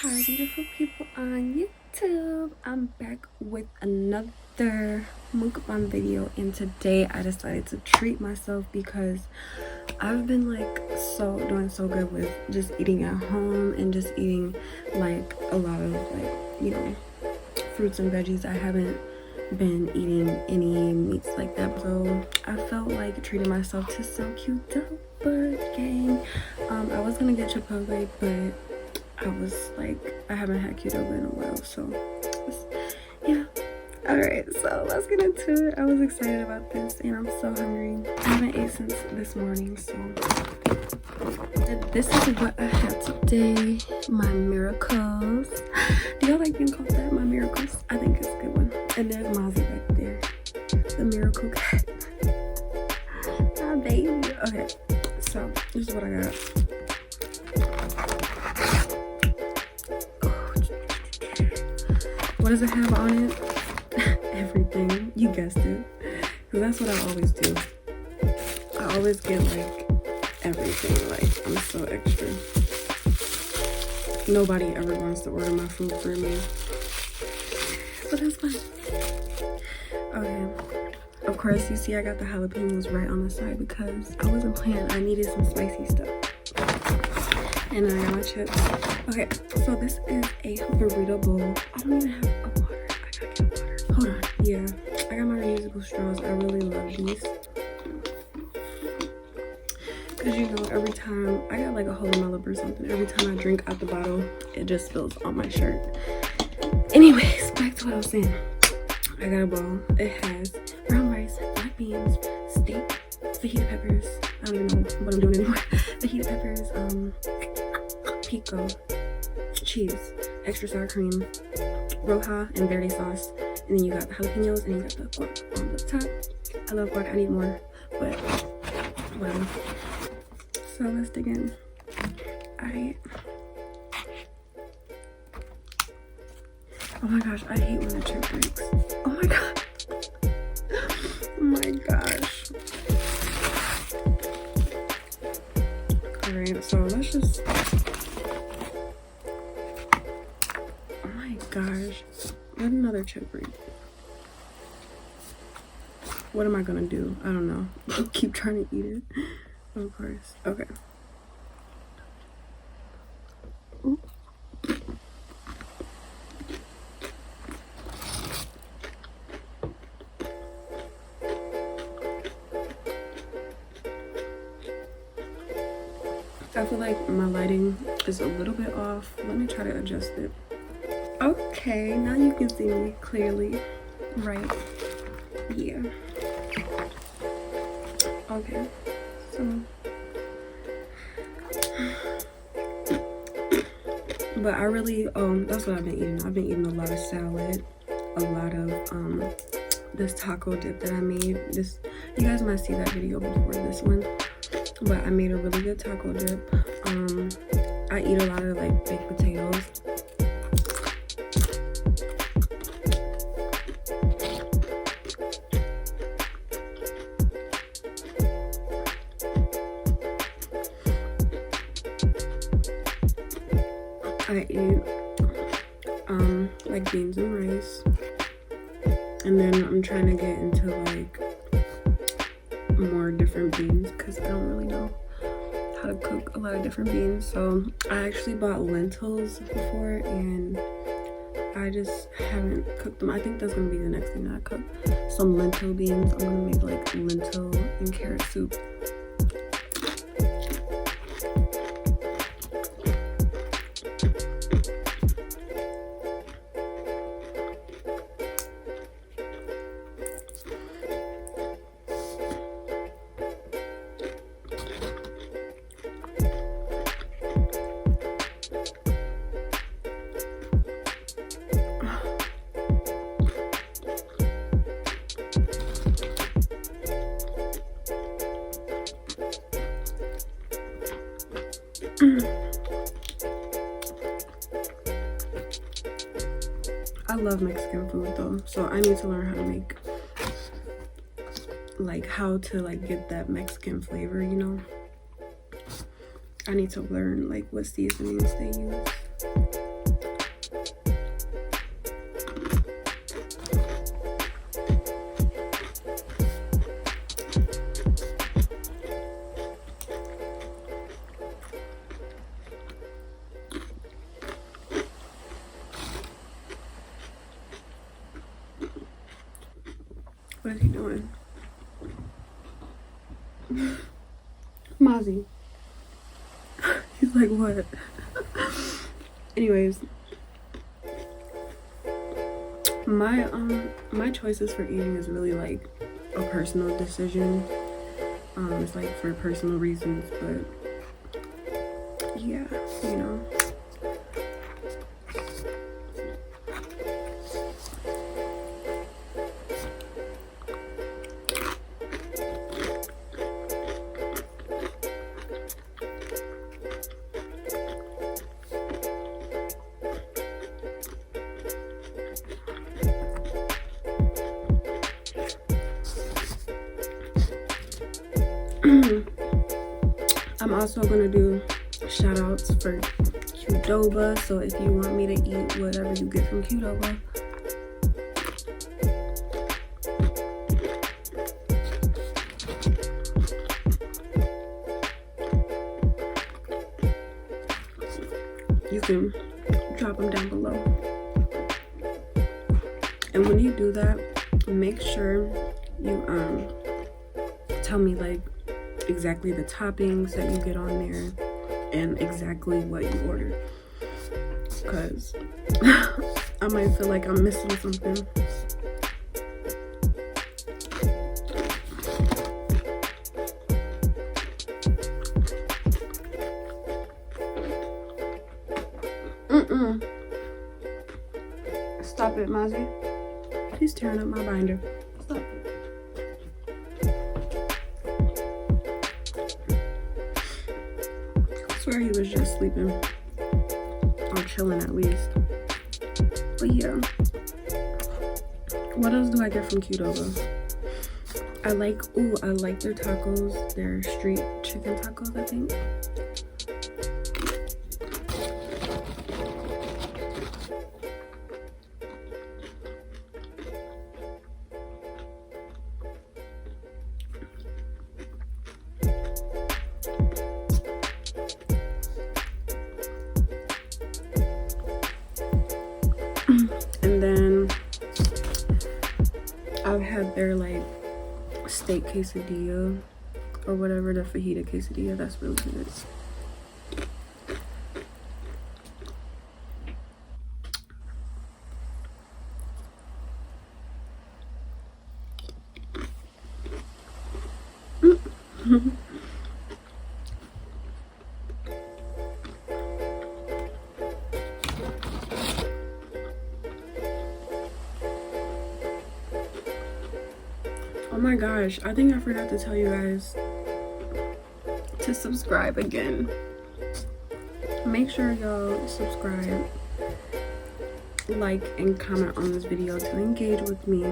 Hi beautiful people on YouTube. I'm back with another mukbang video, and today I decided to treat myself because I've been doing so good with just eating at home and just eating like a lot of fruits and veggies. I haven't been eating any meats like that, so I felt like treating myself to some QDoba gang. I was gonna get Chipotle, but I was like, I haven't had QDoba in a while, so yeah. Alright, so let's get into it. I was excited about this and I'm so hungry. I haven't ate since this morning, so this is what I have today. My miracles. Do y'all like being called that? My miracles? I think it's a good one. And there's Mozzie back there. The miracle cat. My baby. Okay, so this is what I got. What does it have on it? Everything. You guessed it. Because that's what I always do. I always get like everything. Like, I'm so extra. Nobody ever wants to order my food for me. But that's fine. Okay. Of course, you see I got the jalapenos right on the side because I wasn't planning. I needed some spicy stuff. And I got my chips. Okay, so this is a burrito bowl. I don't even have a water. I gotta get water. Hold on. Yeah, I got my reusable straws. I really love these. Because you know, every time, I got like a whole Melop or something. Every time I drink out the bottle, it just spills on my shirt. Anyways, back to what I was saying. I got a bowl. It has brown rice, black beans, steak, fajita peppers. I don't even know what I'm doing anymore. Fajita peppers, pico, cheese, extra sour cream, roja and verde sauce, and then you got the jalapenos and you got the guac on the top. I love guac. I need more, but whatever. So let's dig in. Oh my gosh, I hate when the chip breaks. Oh my god. Oh my gosh. Alright, so let's just... Oh my gosh. Let another chip break. What am I gonna do? I don't know. Keep trying to eat it. Of course. Okay. Ooh. I feel like my lighting is a little bit off. Let me try to adjust it. Okay, now you can see me clearly. Right. Yeah. Okay. So. But I really, that's what I've been eating. I've been eating a lot of salad, a lot of, this taco dip that I made. This, you guys might see that video before this one. But I made a really good taco dip. I eat a lot of like baked potatoes. I eat like beans and rice. And then I'm trying to get into like more different beans because I don't really know how to cook a lot of different beans. So I actually bought lentils before and I just haven't cooked them. I think that's gonna be the next thing that I cook. Some lentil beans. I'm gonna make like lentil and carrot soup. I love Mexican food though, so I need to learn how to make like how to like get that Mexican flavor, you know. I need to learn like what seasonings they use. What is he doing? Mozzie. He's like, what? Anyways, my choices for eating is really like a personal decision. It's like for personal reasons, but yeah, you know. I'm also gonna do shout outs for QDoba, so if you want me to eat whatever you get from QDoba, you can drop them down below. And when you do that, make sure you tell me like exactly the toppings that you get on there and exactly what you ordered, because I might feel like I'm missing something. Stop it, Mozzie. He's tearing up my binder. Stop it. I swear he was just sleeping. Or chilling at least. But yeah. What else do I get from QDoba? I like their tacos. Their street chicken tacos, I think. And then I've had their like steak quesadilla or whatever, the fajita quesadilla. That's really good. Oh my gosh, I think I forgot to tell you guys to subscribe again. Make sure y'all subscribe, like, and comment on this video to engage with me.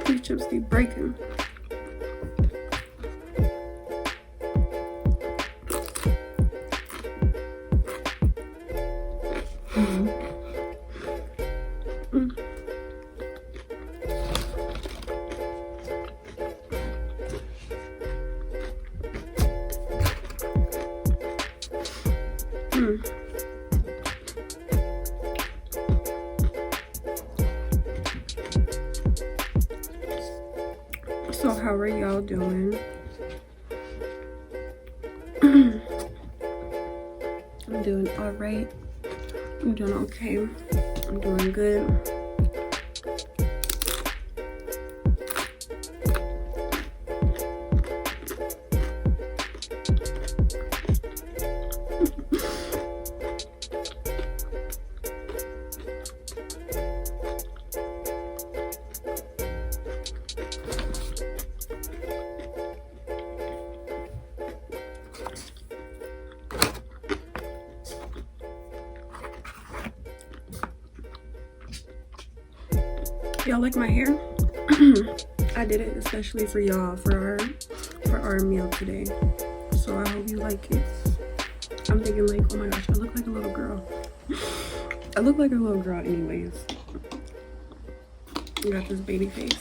These chips keep breaking. So how are y'all doing? I'm doing all right. I'm doing okay. I'm doing good. Y'all like my hair? I did it especially for y'all for our meal today. So I hope you like it. I'm thinking like, oh my gosh, I look like a little girl. I look like a little girl anyways. I got this baby face.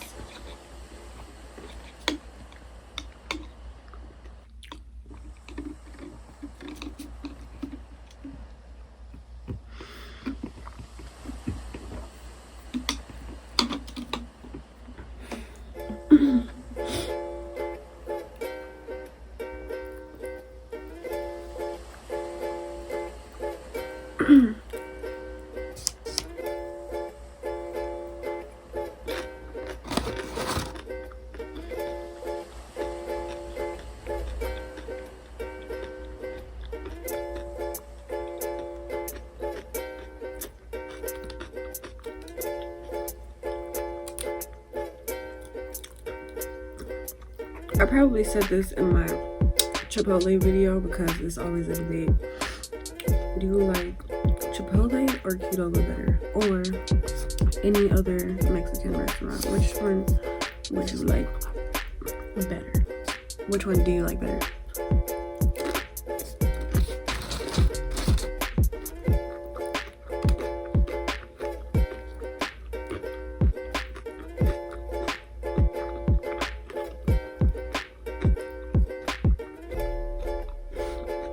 I probably said this in my Chipotle video because it's always a debate. Do you like Chipotle or QDoba better? Or any other Mexican restaurant? Which one would you like better? Which one do you like better?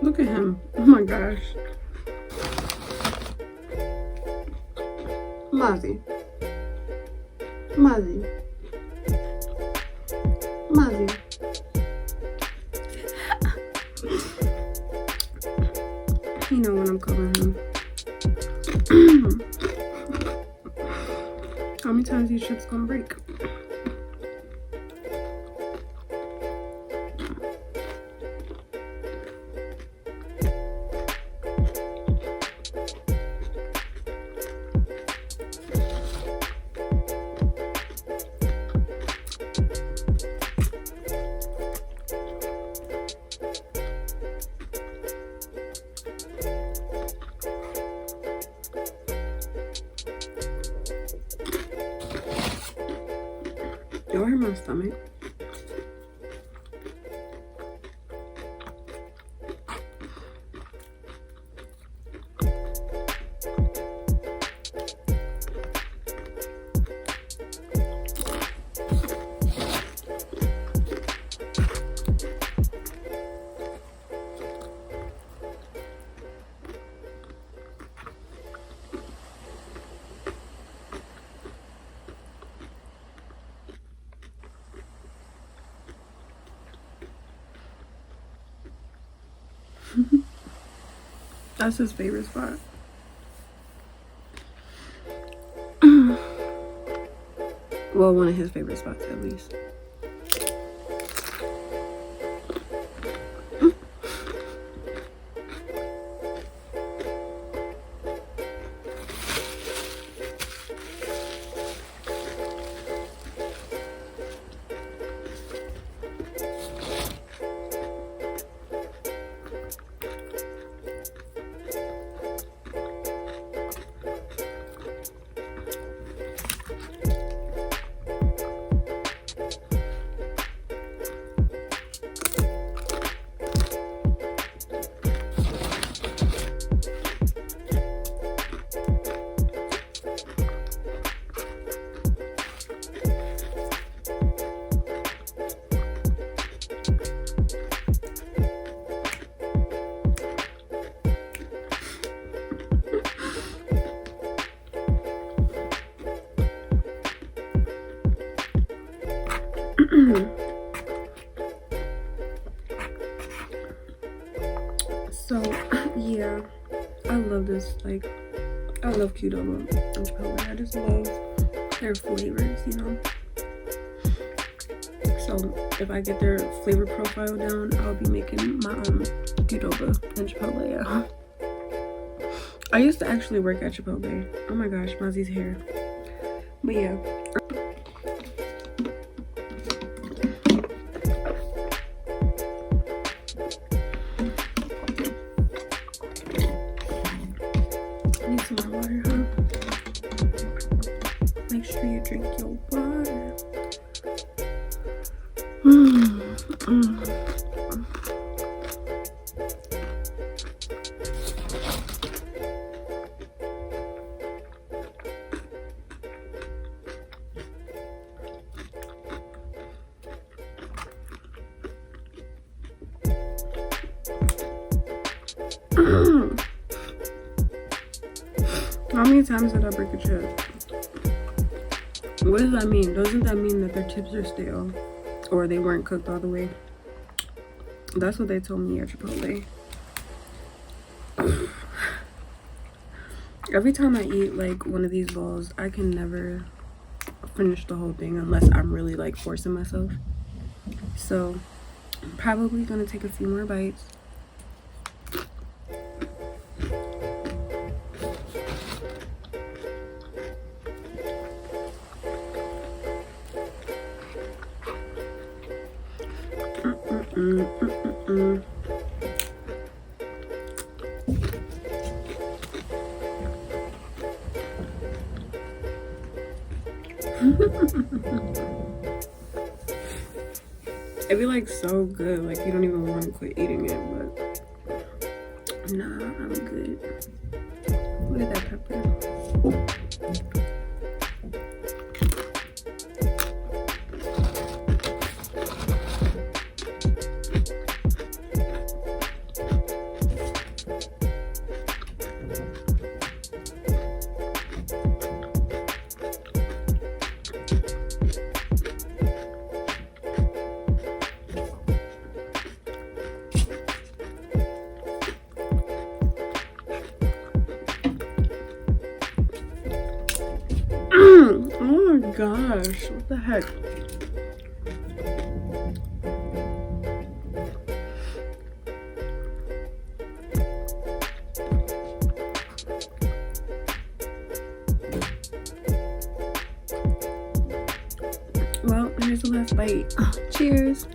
Look at him. Oh my gosh. Mozzie. Mozzie. Mozzie. You know what I'm calling him. How many times these chips gonna break? Y'all hear my stomach? That's his favorite spot. Well, one of his favorite spots at least. So yeah, I love this. Like, I love QDoba and Chipotle. I just love their flavors, you know. So if I get their flavor profile down, I'll be making my own QDoba and Chipotle. Yeah. I used to actually work at Chipotle. Oh my gosh, Mozzie's hair. But yeah. Need some more water, huh? Make sure you drink your How many times did I break a chip? What does that mean? Doesn't that mean that their chips are stale or they weren't cooked all the way? That's what they told me at Chipotle. Every time I eat like one of these balls, I can never finish the whole thing unless I'm really like forcing myself. So I'm probably gonna take a few more bites. It'd be like so good, like you don't even want to quit eating it, but nah, I'm good. Look at that pepper. Oh my gosh, what the heck? Well, here's the last bite. Cheers.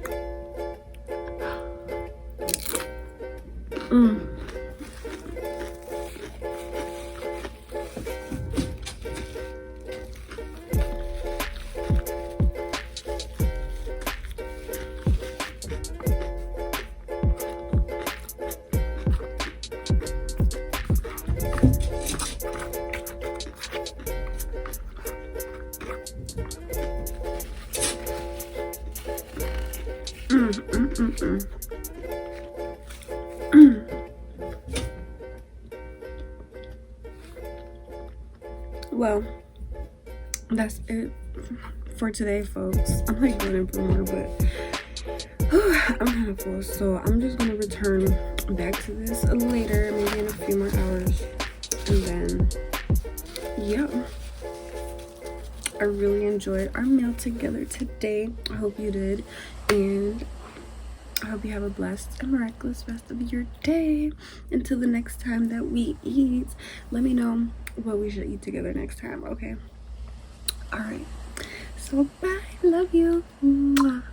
Well, that's it for today, folks. I'm like going for more, but I'm kind of full, so I'm just gonna return back to this later, maybe in a few more hours, and then yeah. I really enjoyed our meal together today. I hope you did, and I hope you have a blessed and miraculous rest of your day. Until the next time that we eat, let me know what we should eat together next time, okay? All right, so bye, love you. Mwah.